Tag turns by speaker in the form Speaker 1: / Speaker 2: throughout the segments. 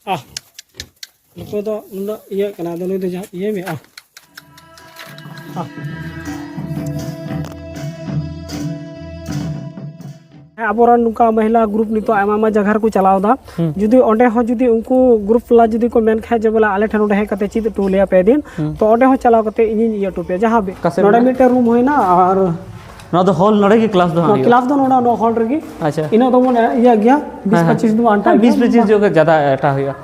Speaker 1: नुको दो नुना इया कना दो नुई दो जहाँ इया में आबोरान नुका महिला ग्रुप नितो आयमा जगह को चलाव दा जुदी ओंडे हो जुदी उनको ग्रुप ला जुदी को मेन खाय जे बोला आले ठन ओंडे हे कते चिद टू लिया पे दिन तो ओंडे हो चलाव कते इनी इया टू पे जहां बे नोडे मीटर रूम होइना और
Speaker 2: ना तो हॉल नोडे की क्लास दो
Speaker 1: क्लास दो नोडा नो हॉल रगी
Speaker 2: अच्छा
Speaker 1: इना तो मन इया गया 20-25 दो अंटा
Speaker 2: 20-25 जो का ज्यादा एटा होया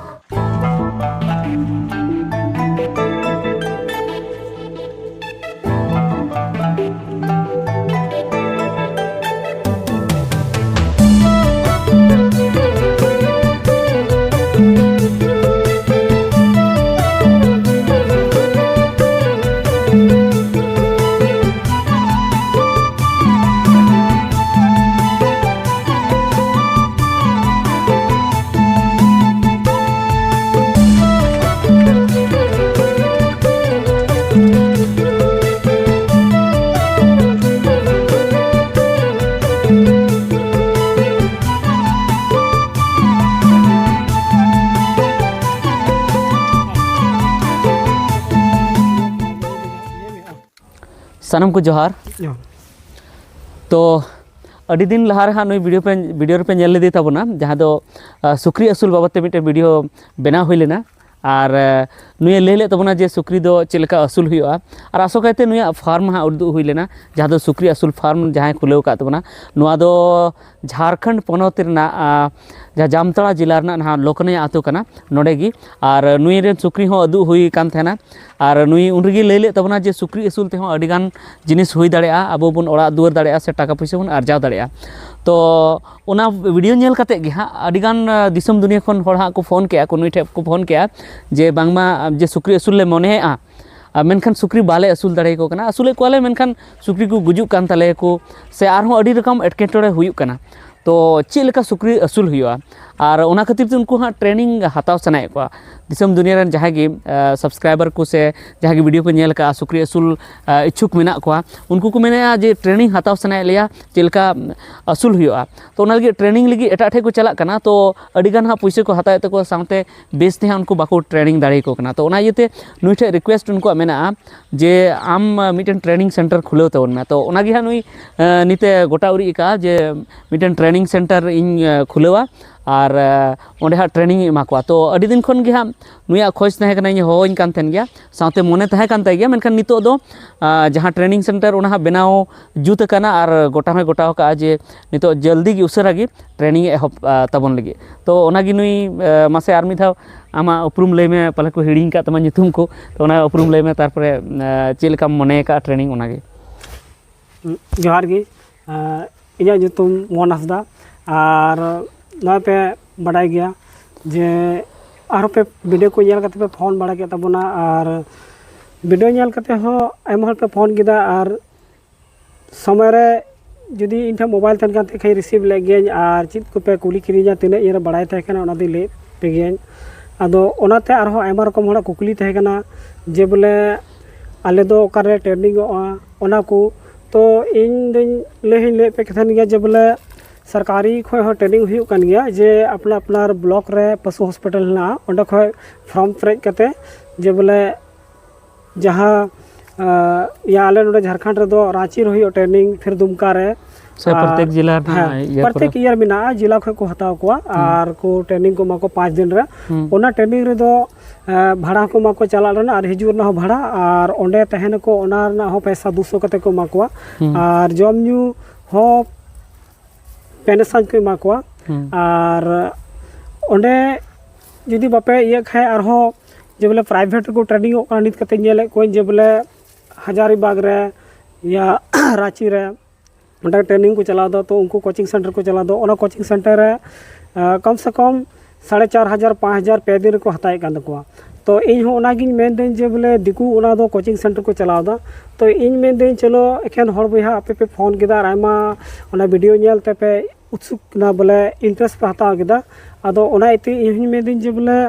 Speaker 2: सनम को जोहार तो अड़ी दिन लहा रे नुई वीडियो पे नेल लेदी ताबोना जहाँ दो सुक्री असूल बाबते मिटे वीडियो बना हुई लेना और नुई ले ताबोना जे सुक्री दो चेलका असूल हुआ और आसोकायते नुई फार्म हाँ उदू हुई लेना जहाँ दो सुक्री असूल फार्म जहाँ खुलेव का ताबोना नुआ दो झारखंड पनत रेना जहाँ जामताड़ा जिला ना लोकनया आतु कना नोडे गी और नुई रेन सुक्री हो अदू हुई कान थेना और नुई उनरेगी ले ताबोना जे सुक्री असूल ते हो अडिगान जिनिस हुई दाड़ेया आबो बुन ओड़ा दुआर दाड़ेया से टाका पैसा बुन आरजाव दाड़ेया तो ओना वीडियो नेल काते गे हाँ अडिगान दिसम दुनिया खन होड़ हाँ को फोन केया को नुई ठे को फोन केया जे बांगमा जे सुक्री असूल ले मनेआ मेनखान सुक्री बाले असूल दाड़े को कना असूले कोले मेनखान सुक्री को गुजुक कान तले को से आरहों अडी रकम एटकेटोड़े हुयुक कना तो चेक लेका सुक्री असूल हुआ और उना खातिर ते उनको हाँ ट्रेनिंग हताव सनाए को दिसम दुनिया रन जहाँ की सब्सक्राइबर को से जहाँ की वीडियो को नेल का सुक्री असूल इच्छुक मेना को उनको को मेना जे ट्रेनिंग हताव सनाए लिया चेलका असूल हुआ तो उना लगी ट्रेनिंग लगी एटा ठे को चला कना तो अडिगान हाँ पैसे को हताए तको साथे बेस ते हाँ उनको बाको ट्रेनिंग दाड़े को कना तो उना इयते नुई ठे रिक्वेस्ट उनको मेना जे आम मिटन ट्रेनिंग सेंटर खुलेव तबन में तो उना गे हाँ नुई निते गोटा उरी का जे मिटन ट्रेनिंग सेंटर इन खुलेवा और ओंडे हाँ ट्रेनिंग एमा को तो अड़ी दिन खन गे हाँ नुया खोज तहे कना होइन कान थेन गया साथे मने तहे कान तहे गया मेनखान नितो दो जहाँ ट्रेनिंग सेंटर ओना बनाव जुत कना और गोटा में गोटा का जे नितो जल्दी गी उसरा गी ट्रेनिंग एहब तबन लगी तो ओनागी नुई मासे आर मिधाव आमा उपरुम लय में पले को हिड़िंग का तमा नितुम को तो ओना उपरुम लय में तारपरे चेलका मने का ट्रेनिंग ओनागे
Speaker 1: जोहार गी इया नितुम मोहन हंसदा और ना पे बड़ाई गया जे आरो पे वीडियो को नेल करते पे फोन बड़ा के तबना और वीडियो नेल करते हो आयमा हर पे फोन किदा और समय रे जुदी इनठा मोबाइल तन काते खै रिसीव ले गेन और चित को पे कुली किरिजा तिना इरा बड़ाई तहे कना ओना दी ले पे गेन आदो ओनाते आरो आयमा रकम होड़ा कुकली तहे कना जे बोले आले दो ओकारे ट्रेनिंग ओना को तो इन दिन ले पे कथन गया जे बोले सरकारी खो ट्रेनिंग हुई कान गया जे अपना अपना ब्लॉक रे पशु हॉस्पिटल ना ओंडे खो फॉर्म फ्रेज करते जे बोले जहाँ या आले नोडे झारखंड रे दो रांची रे ट्रेनिंग फिर दुमका रे
Speaker 2: से प्रत्येक जिला
Speaker 1: प्रत्येक ईयर मिना जिला खो को हताव को और को ट्रेनिंग को माको 5 दिन रे ओना ट्रेनिंग रे दो भाड़ा को माको चला रना और हिजूर ना भाड़ा और ओंडे तहन को ओना ना हो पैसा 200 कते को माको और जम न्यू हो पेनेसान को एमा को और ओंडे जुदी बापे ये खाए और हो जे बोले प्राइवेट को ट्रेनिंग ओ नित कते नेले को जे बोले हजारीबाग रे या रांची रे ओंडे ट्रेनिंग को चला दो तो उनको कोचिंग सेंटर को चला दो ओना कोचिंग सेंटर रे कम से कम 4,500-5,000 पे दिन को हताए कान को तो इन हो ओना गिन मेन दिन जे बोले दिकू ओना दो कोचिंग सेंटर को चलाव दा तो इन मेन दिन चलो एखन हर बहा आपे पे फोन किदा आयमा ओना वीडियो नेल ते पे उत्सुक ना बोले इंटरेस्ट पे हताव किदा आदो ओना इति इन मेन दिन जे बोले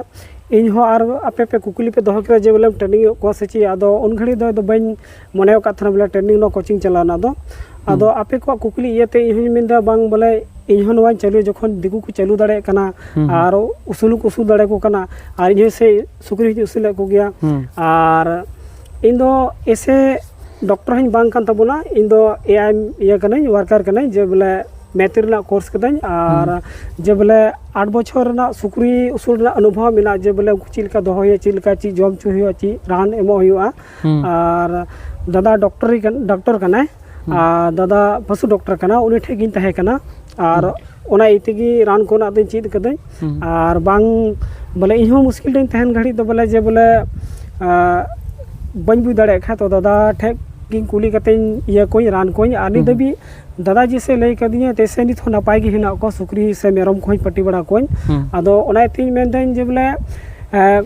Speaker 1: इन हो आर आपे पे कुकुली पे दोह के जे बोले ट्रेनिंग को सची आदो उन घड़ी दो बइन मने का थना बोले ट्रेनिंग नो कोचिंग चलाना दो आदो आपे को कुकुली इते इन मेन दा बांग बोले ᱤᱧ ᱦᱚᱸ ᱱᱚᱣᱟᱧ ᱪᱟᱹᱞᱩ ᱡᱚᱠᱷᱚᱱ ᱫᱤᱠᱩ ᱠᱚ ᱪᱟᱹᱞᱩ ᱫᱟᱲᱮᱭᱟᱜ ᱠᱟᱱᱟ ᱟᱨ ᱩᱥᱩᱞ ᱠᱚ ᱩᱥᱩᱞ ᱫᱟᱲᱮ ᱠᱚ ᱠᱟᱱᱟ ᱟᱨ ᱤᱧ ᱦᱚᱸ ᱥᱮ ᱥᱩᱠᱨᱤ ᱦᱚᱸᱧ ᱟᱹᱥᱩᱞᱮᱫ ᱠᱚᱜᱮᱭᱟ ᱟᱨ ᱤᱧ ᱫᱚ ᱮᱥᱮ डॉक्टर हूँ बांग कान तबना इन दो एआई इया कनाई वर्कर कनाई जे बोले मैथ्री ना कोर्स कदाई और जे बोले 8 बछर ना सुक्री उसूल ना अनुभव मिला जे बोले चिलका दोहय चिलका ची जम चु हुआ ची रान एमो हुआ और दादा डॉक्टर कनाई दादा पशु डॉक्टर कना उनी ठेगिन तहे कना और ओना इतेगी रान को ना दिन चीज कदाई और बांग बोले इहो मुश्किल दिन तहन घड़ी तो बोले जे बोले बन बुझ दाड़े खा तो दादा ठेक गिन कुली कते ये कोई रान कोई आनी दबी दादा जी से लई कदिया तैसे नित नपाय गे हिना को सुक्री से मेरम खोई पट्टी बड़ा कोई आदो ओना तीन मेनदेन जे बोले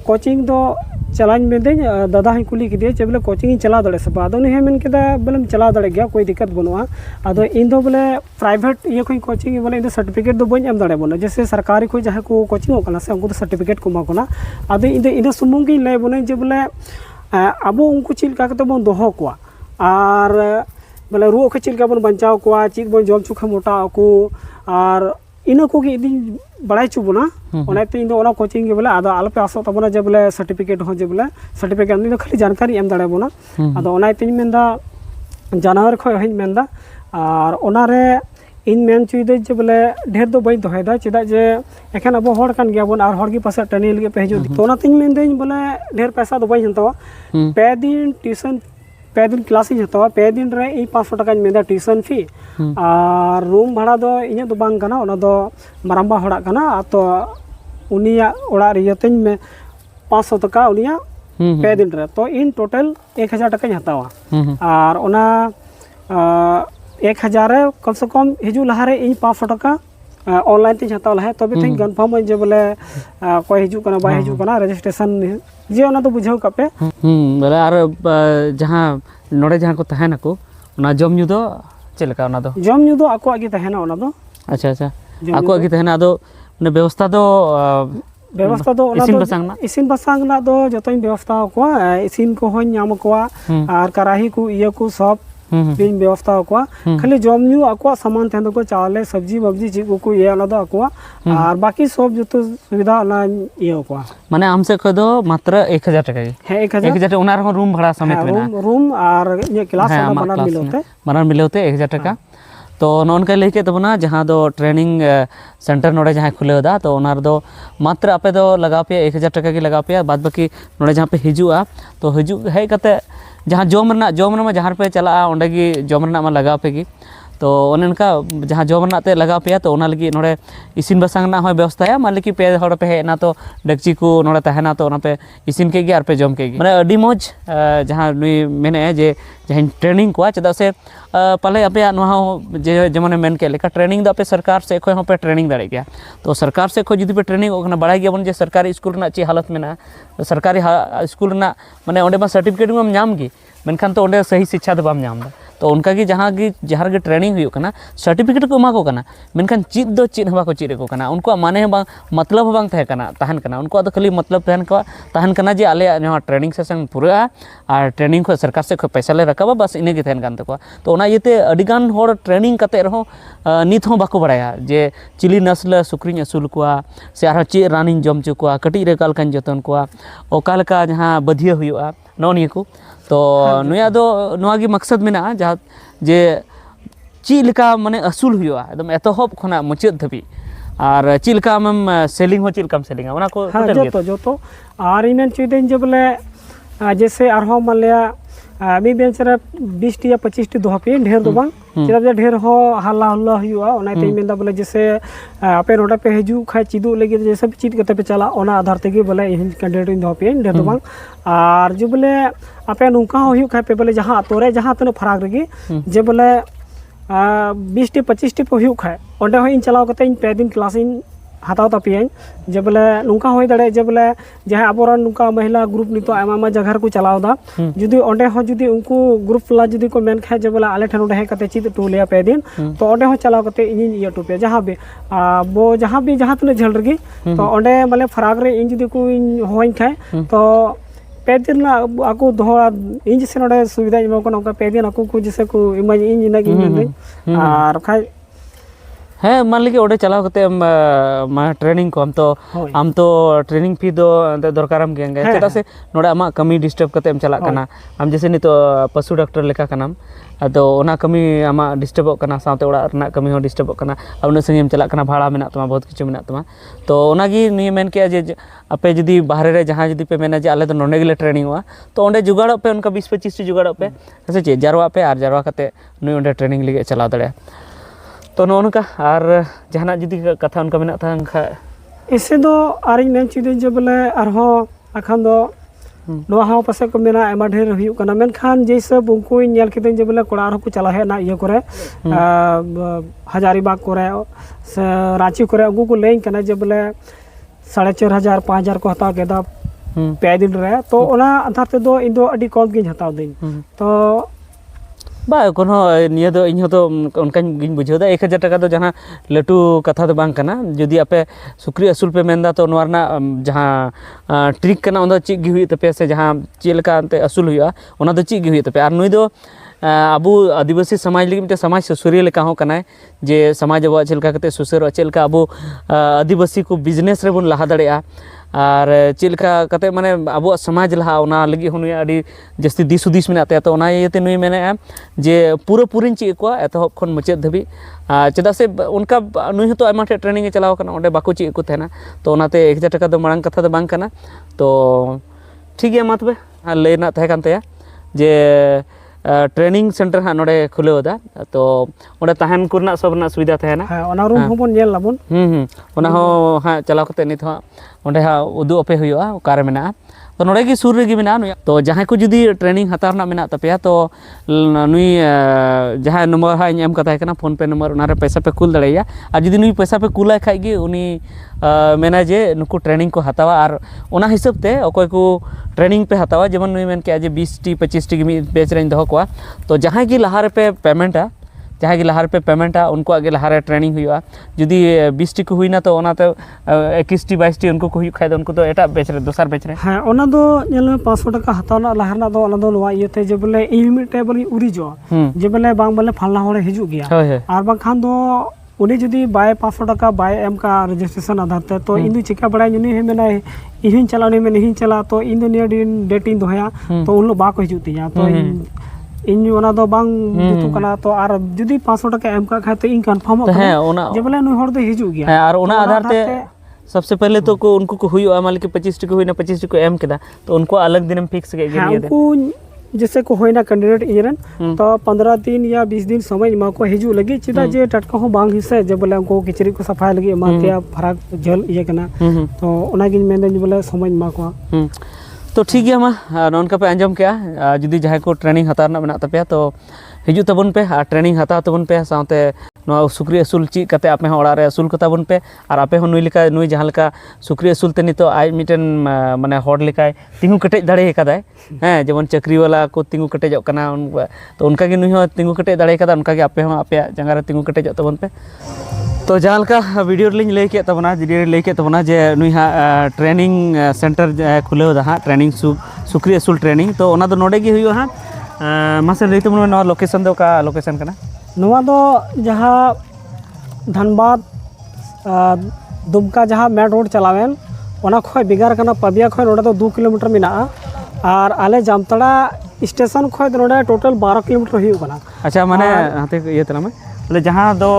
Speaker 1: कोचिंग दो चलान मेनदेन दादा ही कुली किदे जे बोले कोचिंग चला दड़े सब आदो ने मेन केदा बोले चला दड़े गया कोई दिक्कत बनुआ आदो इन दो बोले प्राइवेट ये कोई कोचिंग बोले इन सर्टिफिकेट दो बन एम दड़े बोले जैसे सरकारी कोई जहां को कोचिंग होकना से उनको सर्टिफिकेट को माकोना आदो इन सुमुंग गी ले बोले जे बोले अब उनको चिलका बन दोहो को और बोले रुआ के चिलका बन बचाव को चीज बन जम चुखा मोटा को और इन को बड़ा चुबना इन कोचिंग बोले आदो आलपे आसो तबना जे बोले सर्टिफिकेट हो जे बोले सर्टिफिकेट खाली जानकारी एम दाड़े बोना आदो मेनदा जानवर खय मेनदा और ओनारे इन मेन चुईदे जे बोले ढेर दो बई दोहेदा चेदा जे एखन अब हर कान गया बन और हर की पास ट्रेनिंग लगे पे हजू तो ओनातिन मेन देन बोले ढेर पैसा दो बई हंतवा पे दिन ट्यूशन पे दिन क्लास इन हतवा पे दिन रे 500 टाका मेदा ट्यूशन फी और रूम भाड़ा दो इने दो बांग कना ओना दो माराम्बा हड़ा कना तो उनिया ओड़ा रियतेन में 500 टाका उनिया पे दिन रे तो इन टोटल 1000 टाका हतवा और ओना 1000 कम से कम हिजू लहारे इन 500 टाका ऑनलाइन तीन हताव लहे तबे तीन कन्फर्म जे बोले कोई हिजू कना बाय हिजू कना रजिस्ट्रेशन जे ओना तो बुझाव कापे
Speaker 2: बोले आर जहां नोडे जहां को तहना को ओना जम न्यू दो चेलका ओना दो
Speaker 1: जम न्यू दो आको आगे तहना ओना दो
Speaker 2: अच्छा अच्छा आको आगे तहना दो ने व्यवस्था दो ओना दो इसिन बसांग ना दो जतोइन व्यवस्था को इसिन को होन नाम को और कराही को इया को सब बिन व्यवस्था को खाली जम न्यू आको सामान तहन को चावल सब्जी वब्जी चीज को ये आला दो आको और बाकी सब जो सुविधा ना ये को माने हमसे को दो मात्र 1000 टाका
Speaker 1: है 1000
Speaker 2: ओना रे रूम भाड़ा समेत मेना
Speaker 1: रूम और ये क्लास
Speaker 2: मानर मिलते 1000 टाका तो नोनका लेके तबना जहां दो ट्रेनिंग सेंटर नोडे जहां खुलेदा तो ओनार दो मात्र आपे दो लगा पे 1000 टाका की लगा पे बाद बाकी नोडे जहां पे हिजुआ तो हिजु है कते जहां जम में जहां पे चला ओंडे की जम मा लगा पे की तो उनका जहां जम ते लगा पे तो लगी नोडे इसिन बसांग ना हो व्यवस्था है मान ली पे हड़ पे हेना तो डेक्ची को नोडे तहना तो पे इसिन के और पे जम के माने अडी मौज जहां नुई मेने जे जहां ट्रेनिंग को चदा से पाले आपे जे जमने मेन के लेका ट्रेनिंग दो पे सरकार से खो पे ट्रेनिंग दाड़े गया तो सरकार से खो जुदी पे ट्रेनिंग ओकना बड़ा गया बन जे सरकारी स्कूल ना ची हालत में ना सरकारी स्कूल ना माने ओंडे मा सर्टिफिकेट में नाम गी मेनखान तो ओंडे सही शिक्षा दो बाम नाम तो उनका की जहाँ की ट्रेनिंग हुई करना सर्टिफिकेट को एमा को करना मेनखान चीज दो चीज हवा को चीज को करना उनको माने बांग मतलब बांग तहन करना उनको तो खाली मतलब तहन करना जे आले यहाँ ट्रेनिंग सेशन पूरा और ट्रेनिंग को सरकार से पैसा ले रखा बस इने के तहन कान तको तो ओना येते अडिगान होड़ ट्रेनिंग करते रहो नित हो बाको बड़ाया जे चिली नस्ल सुक्री असूल को से आर चे रानी जम चो को कटी रे कालकान जतन को ओकालका जहाँ बधिया हुआ नौनिया को तो नुया दो नुआ की मकसद में जहाँ जे चीलका माने असूल हुआ एकदम एतहब खना मुचाद धबी और चीलका हम सेलिंग हो चीलका सेलिंग ओना को
Speaker 1: जो और इमेन चुदेन जे बोले जैसे आरो मान लिया मी बेंच रे 20 या 25 टी दोहा पे ढेर दो बांग चेदा जे ढेर हो हल्ला हल्ला हुआ ओना ते मेंदा बोले जैसे आपे नोडा पे हिजू खा चिदू लगे जैसे भी चीज कते पे चला ओना आधार ते बोले इन कैंडिडेट इन दोहा पे ढेर दो बांग और जो बोले आपे नुका हो खा पे बोले जहां तोरे जहां तने फराक रगी जे बोले 20 टी 25 टी पे खा ओंडे हो इन चलाव कते इन पे दिन क्लास इन हताव तापियान जे बोले नुका होय दाड़े जे बोले जहां आबोरन नुका महिला ग्रुप नितो आमा जगह को चलावदा जुदी ओंडे हो जुदी उनको ग्रुप ला जुदी को मेन खाय जे बोले आले ठन ओंडे हे कते चीज टू लिया पे दिन तो ओंडे हो चलाव कते इन ये टोपे जहां भी जहां तने झल रगी तो ओंडे माने फराग रे इन जुदी को इन होइन खाय तो पे दिन ना आको दोहरा इन जैसे नोडे सुविधा इमा को नका पे दिन आको को जैसे को इमा इन इना की मेन और खाय
Speaker 2: ᱦᱮᱸ मान ᱞᱮᱜᱮ ᱚᱸᱰᱮ ᱪᱟᱞᱟᱣ ᱠᱟᱛᱮ ट्रेनिंग को आम तो ट्रेनिंग फी दो दरकारम गए चेदा से नोडे आमा कमी डिस्टर्ब करते एम चला कना आम जैसे नितो पशु डॉक्टर लेका कनाम अदो ओना कमी आमा डिस्टर्ब कना साथे ओड़ा रना कमी हो डिस्टर्ब कना उन संगे एम चला कना भाड़ा मेना तमा बहुत किछु मेना तमा तो ओनागी नी मेन के जे आपे जदी बाहरे रे जहां जदी पे मेना जे आले तो नोंडे गेले ट्रेनिंग हुआ तो ओंडे जुगाड़ो पे उनका 20-25 जुगाड़ो पे ऐसे चे जारवा पे आर जारवा कते नुई ओंडे ट्रेनिंग लिगे चला दड़े तो नोनका और जहाना जदी कथा उनका मेना था खा
Speaker 1: ऐसे दो आरिन मेन चिदे जे बोले आरहो अखान दो नोआ हाउ पासे को मेना एमा ढेर हुयु कना मेनखान जैसे बुंकु नेल कितें जे बोले कोड़ा आरहो को चला है ना ये करे हजारीबाग करे से रांची करे उगु को लें कना जे बोले 4,500 5,000 को हता केदा पे दिन रे तो ओना आधार ते दो इन दो अडी कम गिन हताव दिन तो
Speaker 2: बा कोनो निया दो इन तो उनका गिन बुझो दा 1,000 टाका दो जहां लटू कथा दो बांग कना जदी आपे सुक्री असूल पे मेंदा तो नोरना जहां ट्रिक कना ओंदा ची गि हुई तपे से जहां चेलका अंते असूल हुआ ओना दो ची गि हुई तपे आर नुई दो अबू आदिवासी समाज लगी समाज सुसरिया लेका हो कना जे समाज अब चेलका कते सुसर चेलका अबू आदिवासी को बिजनेस रे बन लहा दड़ेया और चेलका कते माने अबो समाज लहा ओना लगी हुनुय अडी जस्ती दिस उदिस मेना ते तो ओना येते नुई मेने जे पूरा पूरिन ची को एतहब खन मुचाद धबी चेदा से उनका नुई तो आयमा ट्रेनिंग चलाव कना ओंडे बाको ची को थेना तो ओनाते 1,000 टाका दो मांग कथा दो बांग कना तो ठीक गया मा तबे लेना तहे कान तया जे ट्रेनिंग सेंटर हाँ नोडे खुलेदा तो ओंडे तहन कुरना सबना सुविधा तहना
Speaker 1: हां ओना रूम होबन नेल लाबन
Speaker 2: ओना हो हाँ चलाव कते नित हो ओंडे हाँ उदु अपे हुआ ओकारे मेना तो नोडे गी सुर रेगी मेना तो जहां को जुदी ट्रेनिंग हतार ना मेना तपेया तो नुई जहां नंबर हा एम कथा है फोन पे नंबर उनारे पैसा पे कुल दड़ेया और जुदी नुई पैसा पे कुला खाई गी उनी मेना जे नुकु ट्रेनिंग को हतावा और ओना हिसाब ते अकोय को ट्रेनिंग पे हतावा जेमन नुई मेन के जे 20 टी 25 टी मी बेच रेन दहो को तो जहां की लहार पे पेमेंट है जहाँ की लहार पे पेमेंट है उनको आगे लहारे ट्रेनिंग हुआ जुदी 20 टी को हुई ना तो ओना तो 21 टी 22 टी उनको को हुई खाय उनको तो एटा बेच रहे दोसर बेच रहे
Speaker 1: हां ओना दो नेल में 500 टाका हतावना लहारना दो ओना दो नवा इयते जे बोले इन मिटे बोले उरी जो जे बोले बांग बोले फलना होड़े हिजु गया आर बांग खान दो उनी जुदी बाय 500 टाका बाय एम का रजिस्ट्रेशन आधार ते तो इन चिका बड़ा नुनी है मेना इहिन चला नहीं में नहीं चला तो इन निया दिन डेटिंग दोया तो उन लो बा को हिजु तिया तो इन ओना दो बांग जुतु कना तो आर जुदी 500 टाका एम का खाय तो इन कंफर्म
Speaker 2: तो है ओना
Speaker 1: जे बोले नुई होड़ दे हिजु गया
Speaker 2: है और ओना आधार ते सबसे पहले तो को उनको को हुई मान के 25 टी को हुई ना 25 टी को एम केदा तो उनको अलग दिन में फिक्स के लिए
Speaker 1: उनको जैसे को होइना कैंडिडेट इरन तो 15 दिन या 20 दिन समय मा को हिजु लगी चिदा जे टटका हो बांग हिसे जे बोले उनको किचरी को सफाई लगी माते फराक जल ये कना तो ओना गिन मेन बोले समय मा को
Speaker 2: तो ठीक है मा नोनका पे अंजम क्या जुदी जहां को ट्रेनिंग हतार ना मेना तपया तो हिजु तबन पे ट्रेनिंग हता तबन पे साथे नो सुक्री असूल ची कते आपे ओड़ा रे असूल कता बन पे और आपे नुई लेका नुई जहां लेका सुक्री असूल ते नितो आज मिटन माने होड़ लेका तिंगु कटेज दड़े कदाय हैं जेमन चक्री वाला को तिंगु कटेजो कना तो उनका गे नुई हो तिंगु कटेज दड़े कदा उनका गे आपे हो आपे जंगा रे तिंगु कटेजो तबन पे तो जहां लेका वीडियो लिंक लई के तबना वीडियो लई के तबना जे नुई हा ट्रेनिंग सेंटर खुलेव दा हा ट्रेनिंग सुक्री असूल ट्रेनिंग तो ओना दो नोडे गे हुयो हा मासे लई तबना नो लोकेशन दो का लोकेशन कना
Speaker 1: नवा दो जहाँ धनबाद दुमका जहाँ मेन रोड चलावेन ओना खय बिगार कना पबिया खय नोडे तो 2 किलोमीटर मिना और आले जामतड़ा स्टेशन खय नोडे टोटल 12 किलोमीटर हुई कना
Speaker 2: अच्छा माने हाते ये तला में बोले जहाँ दो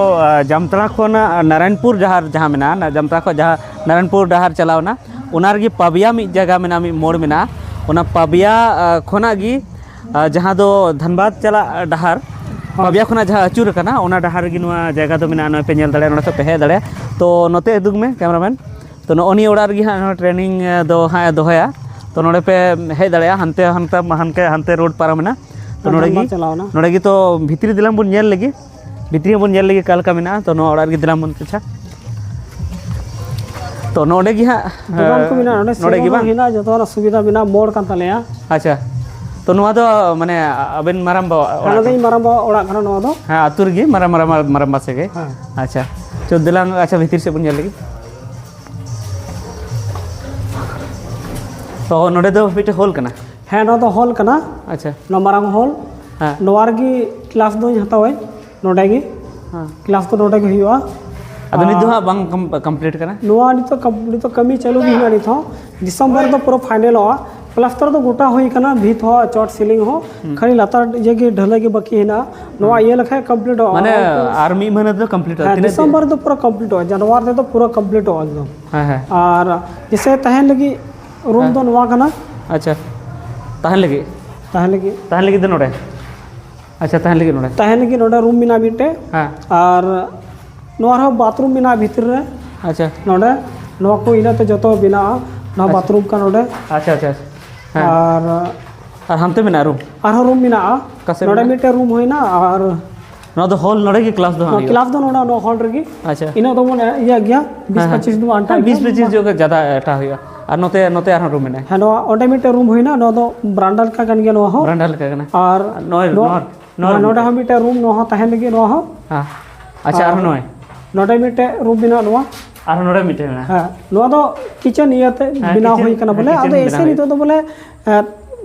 Speaker 2: जामतड़ा खन नारायणपुर जहाँ मेना जामतड़ा खो जहाँ नारायणपुर डहार चलावना ओना रगी पबिया मी जगह मेना मी मोड़ मेना ओना पबिया खना गी जहाँ दो धनबाद चला डहार पबिया खुना जहाँ अचूर कना ओना डहार गी नवा जगह दो मेना न पे नेल दड़े न पे हे दड़े तो नोते दुग में कैमरामैन तो नोनी ओड़ा रगी हां ट्रेनिंग दो हां दोहया तो नोडे पे हे दड़े हनते हनते हनते रोड पारमेना तो नोडे गी तो भित्री दिलाम बन नेल लगी भित्री बन नेल लगी कालका मेना तो नो ओड़ा रगी दिलाम बन अच्छा तो नोडे गी हां
Speaker 1: दुकान को मेना नोडे गी बा हिना जतो सुविधा बिना मोड़ कान तलेया
Speaker 2: अच्छा तो नवा दो माने अबेन माराम
Speaker 1: बा ओड़ा खाना नवा दो
Speaker 2: हां आतुर गी माराम बा से गे अच्छा तो दिलांग अच्छा भितिर से बन नेल लगी तो नोडे दो बिटे होल कना
Speaker 1: है नो दो होल कना
Speaker 2: अच्छा
Speaker 1: नो मारांग होल नवार गी क्लास दो हतावे नोडे गी क्लास को नोडे गी हुआ
Speaker 2: ᱟᱫᱚ ᱱᱤᱛ ᱫᱚ ᱦᱟᱸᱜ ᱵᱟᱝ ᱠᱚᱢᱯᱞᱤᱴ ᱠᱟᱱᱟ
Speaker 1: ᱱᱚᱣᱟ ᱱᱤᱛᱚᱜ ᱠᱟᱹᱢᱤ ᱪᱟᱹᱞᱩ ᱜᱮ ᱦᱩᱭᱩᱜᱼᱟ ᱱᱤᱛ ᱦᱚᱸ ᱰᱤᱥᱮᱢᱵᱚᱨ ᱫᱚ ᱯᱩᱨᱟᱹ ᱯᱷᱟइनᱞᱚᱜᱼᱟ प्लास्टर तो गोटा हुई कना भीत हो चोट सीलिंग हो खाली लातार ये गे ढले के बाकी है ना नवा ये लखा कंप्लीट हो
Speaker 2: माने आर मी महीने तो कंप्लीट हो
Speaker 1: दिसंबर तो पूरा कंप्लीट हो जनवरी तो पूरा कंप्लीट हो एकदम
Speaker 2: हां हां
Speaker 1: और जैसे तहन लगी रूम तो नवा कना
Speaker 2: अच्छा तहन लगी तो नोडे अच्छा तहन लगी नोडे रूम मिना बिटे
Speaker 1: हां और नवा बाथरूम मिना भीतर रे
Speaker 2: अच्छा
Speaker 1: नोडे नवा को इना तो जतो बिना ना बाथरूम का नोडे
Speaker 2: अच्छा अच्छा और हमते में ना रूम मिना
Speaker 1: नोडे मिटे रूम होइना और
Speaker 2: नो दो हॉल नोडे की क्लास
Speaker 1: दो नोडा नो हॉल रगी
Speaker 2: अच्छा
Speaker 1: इना तो मन या गया 20-25 दो अंटा
Speaker 2: 20-25 जो ज्यादा एटा होया और नोते आर रूम में
Speaker 1: है नो ओडे मिटे रूम होइना नो दो ब्रांडल का गन गया नो हो
Speaker 2: ब्रांडल का गना
Speaker 1: और
Speaker 2: नो
Speaker 1: नोडे हम मिटे रूम नो हो तहन लगी नो हो
Speaker 2: हां अच्छा और
Speaker 1: नोडे मिटे रूम बिना नो
Speaker 2: और नोडे मिटे ना
Speaker 1: हां नो दो किचन इयाते बिना होई कना बोले आदो ऐसे नहीं तो बोले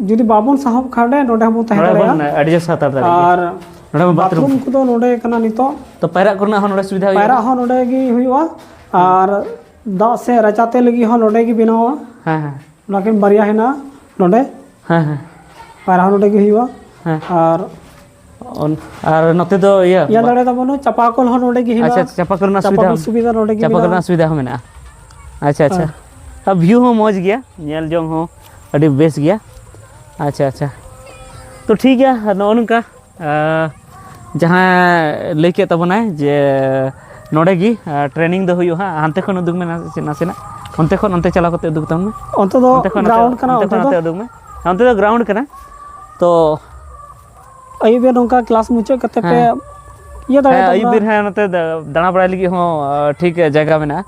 Speaker 1: जुदी बाबन साहब खाडे नोडे हम तहन
Speaker 2: दड़े एडजस्ट हाता दड़े
Speaker 1: और नोडे बाथरूम को तो नोडे कना नितो
Speaker 2: तो पैरा करना हो नोडे सुविधा होई
Speaker 1: पैरा हो नोडे की हुईवा और दा से रचाते लगी हो नोडे की बिनावा
Speaker 2: हां हां
Speaker 1: लेकिन बरिया है ना नोडे
Speaker 2: हां हां
Speaker 1: पैरा नोडे की हुईवा
Speaker 2: और नोते तो या
Speaker 1: दड़े तबनो चापाकल हो नोडे की हुईवा
Speaker 2: अच्छा चापाकल ना
Speaker 1: सुविधा नोडे की
Speaker 2: चापाकल ना सुविधा हो मेना अच्छा अच्छा अब व्यू हो मौज गया नेल जोंग हो अड़ी बेस गया अच्छा अच्छा तो ठीक है नोनका जहाँ लेके तबना जे नोडे की ट्रेनिंग दो हुई हां हांते खन उदुग में नासेना अंते खन अंते चला करते उदुग तमने
Speaker 1: अंते दो ग्राउंड कना
Speaker 2: अंते उदुग में अंते तो ग्राउंड कना तो
Speaker 1: अयुबे नोका क्लास मुचे कते पे ये दड़े
Speaker 2: अयुबे है नते दाना बड़ा लगी हो ठीक जगह में ना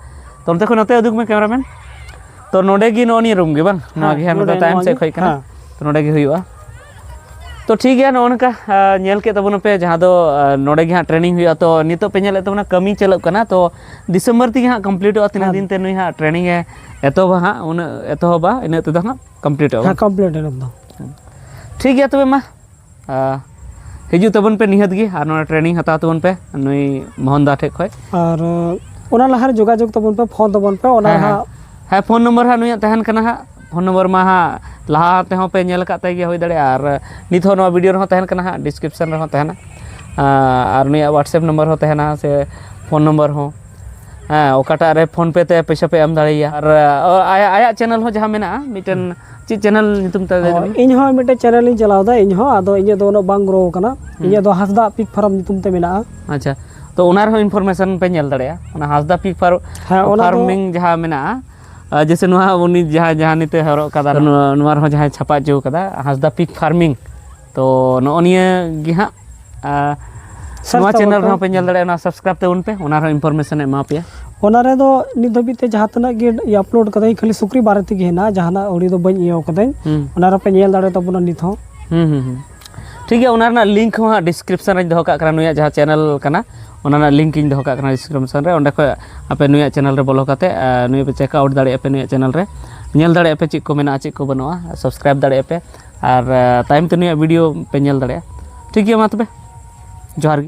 Speaker 2: तो अंते खन अंते उदुग में कैमरामैन तो नोडे की नोनी रूम गे बन नोआ गे नोडे टाइम से खई कना तो नोडे गे हुईवा तो ठीक है नोनका नेल के तबन पे जहाँ दो नोडे गे ट्रेनिंग हुआ तो नितो पे नेल तबना कमी चलक कना तो दिसंबर ती हाँ कंप्लीट हो तीना दिन ते नुई हाँ ट्रेनिंग है एतो हाँ उन एतो बा इन ते हाँ कंप्लीट हो
Speaker 1: कंप्लीट एकदम
Speaker 2: ठीक है तबे मा हिजू तबन पे निहत गे और ट्रेनिंग हता तबन पे नुई मोहनदा ठे खय
Speaker 1: और ओना लहर जोगाजोग तबन पे फोन तबन पे ओना
Speaker 2: हाँ फोन नंबर हाँ नुई तहन कना हाँ फोन नंबर मा हाँ लहा ते पे नेल काते गे होई दड़े और नित हो नो वीडियो रे तहन कना हाँ डिस्क्रिप्शन रे तहना और नुई व्हाट्सएप नंबर हो तहना से फोन नंबर हो हाँ ओकाटा रे फोन पे ते पैसा पे एम दड़िया और आया चैनल हो जहाँ मेना मिटन ची चैनल नितुम ता
Speaker 1: इन हो मिटे चैनल इन चलावदा इन हो आदो इन दो बांग ग्रो कना इन दो हसदा पिक फार्म नितुम ते मेना
Speaker 2: अच्छा तो उनार हो इनफॉरमेशन पे नेल दड़िया उना हसदा पिक फार्मिंग जहाँ मेना जैसे नुआ उनी जहाँ जहाँ निते हरो कदा नुआर हो जहाँ छापा जो कदा हसदा पिक फार्मिंग तो नोनिया गे हाँ नुआ चैनल रे पे नेल दड़े ना सब्सक्राइब ते उन पे उनार हो इनफॉरमेशन एमा पे
Speaker 1: ओना रे दो नि धबिते जहाँ तना गे अपलोड कदाई खाली सुक्री बारे ते गे ना जहाँ उड़ी दो बन इयो कदाई ओना रे पे नेल दड़े तबना नित हो
Speaker 2: ठीक है उनार ना लिंक हो डिस्क्रिप्शन रे दो का करा नुया जहाँ चैनल कना उना लिंक इन दो का डिस्क्रिप्शन रे ओंडे खय आपे नुया चैनल रे बोलो काते नुया पे चेक आउट दाड़े पे नुया चैनल रे नेल दाड़े पे चिक को मेना चिक को बनवा सब्सक्राइब दाड़े पे और टाइम ते नुया वीडियो पे नेल दाड़े ठीक है मा तबे जोहार।